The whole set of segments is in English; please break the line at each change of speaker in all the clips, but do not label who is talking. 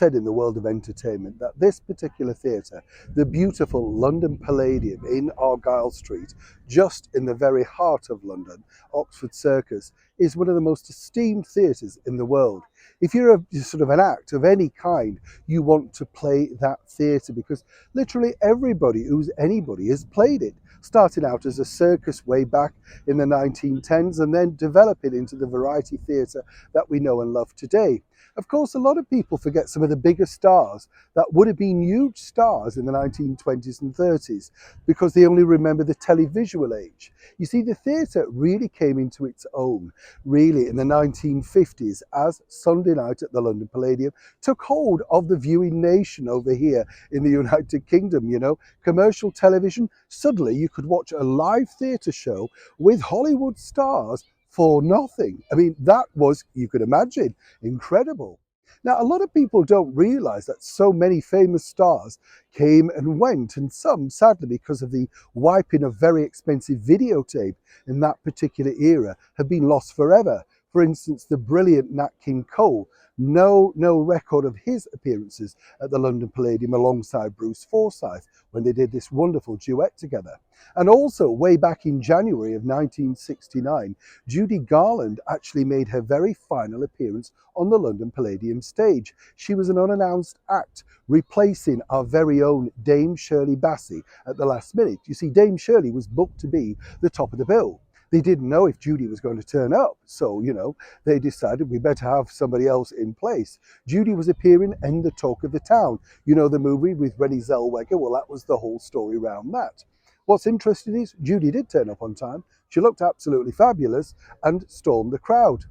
said in the world of entertainment that this particular theatre, the beautiful London Palladium in Argyle Street, just in the very heart of London, Oxford Circus, is one of the most esteemed theatres in the world. If you're a sort of an act of any kind, you want to play that theatre because literally everybody who's anybody has played it. Started out as a circus way back in the 1910s and then developing into the variety theatre that we know and love today. Of course, a lot of people forget some of the bigger stars that would have been huge stars in the 1920s and 30s because they only remember the televisual age. You see, the theatre really came into its own, really, in the 1950s as Sunday night at the London Palladium took hold of the viewing nation over here in the United Kingdom. You know, commercial television, suddenly you could watch a live theatre show with Hollywood stars for nothing. I mean, that was, you could imagine, incredible. Now, a lot of people don't realise that so many famous stars came and went, and some, sadly, because of the wiping of very expensive videotape in that particular era, have been lost forever. For instance, the brilliant Nat King Cole, no record of his appearances at the London Palladium alongside Bruce Forsyth when they did this wonderful duet together. And also, way back in January of 1969, Judy Garland actually made her very final appearance on the London Palladium stage. She was an unannounced act, replacing our very own Dame Shirley Bassey at the last minute. You see, Dame Shirley was booked to be the top of the bill. They didn't know if Judy was going to turn up, so, you know, they decided we better have somebody else in place. Judy was appearing in The Talk of the Town. You know the movie with Renée Zellweger? Well, that was the whole story around that. What's interesting is Judy did turn up on time. She looked absolutely fabulous and stormed the crowd.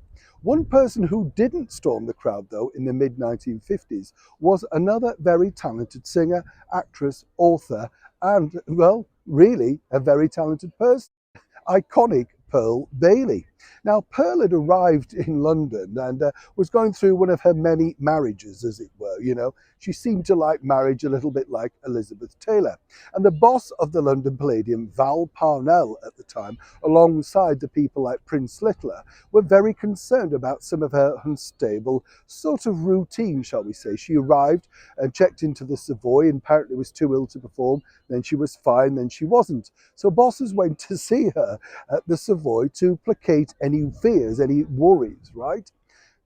One person who didn't storm the crowd, though, in the mid-1950s was another very talented singer, actress, author, and, well, really a very talented person. Iconic Pearl Bailey. Now, Pearl had arrived in London and was going through one of her many marriages, as it were. You know, she seemed to like marriage a little bit like Elizabeth Taylor. And the boss of the London Palladium, Val Parnell at the time, alongside the people like Prince Littler, were very concerned about some of her unstable sort of routine, shall we say. She arrived and checked into the Savoy and apparently was too ill to perform. Then she was fine, then she wasn't. So bosses went to see her at the Savoy to placate any fears, any worries, right?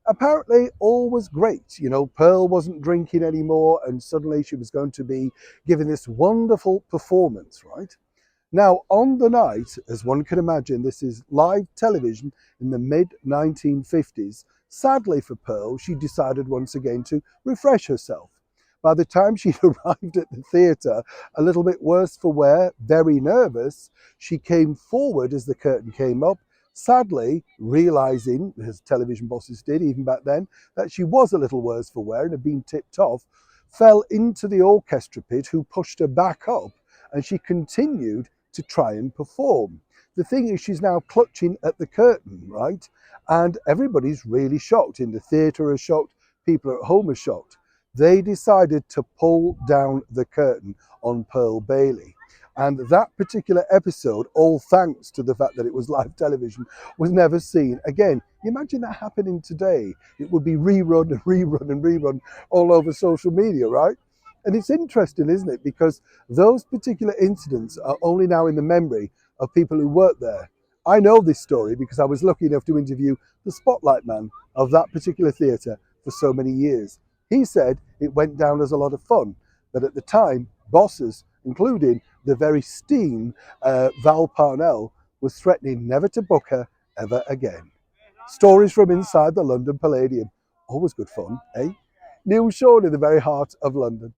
Apparently all was great. You know, Pearl wasn't drinking anymore and suddenly she was going to be giving this wonderful performance, right? Now, on the night, as one can imagine, this is live television in the mid-1950s. Sadly for Pearl, she decided once again to refresh herself. By the time she'd arrived at the theatre, a little bit worse for wear, very nervous, she came forward as the curtain came up, sadly realising, as television bosses did even back then, that she was a little worse for wear and had been tipped off, fell into the orchestra pit who pushed her back up and she continued to try and perform. The thing is, she's now clutching at the curtain, right? And everybody's really shocked. In the theatre are shocked, people at home are shocked. They decided to pull down the curtain on Pearl Bailey. And that particular episode, all thanks to the fact that it was live television, was never seen again. You imagine that happening today. It would be rerun and rerun and rerun all over social media, right? And it's interesting, isn't it? Because those particular incidents are only now in the memory of people who worked there. I know this story because I was lucky enough to interview the spotlight man of that particular theatre for so many years. He said it went down as a lot of fun, but at the time, bosses, including the very steamed Val Parnell, was threatening never to book her ever again. Stories from inside the London Palladium. Always good fun, eh? Neil Sean in the very heart of London.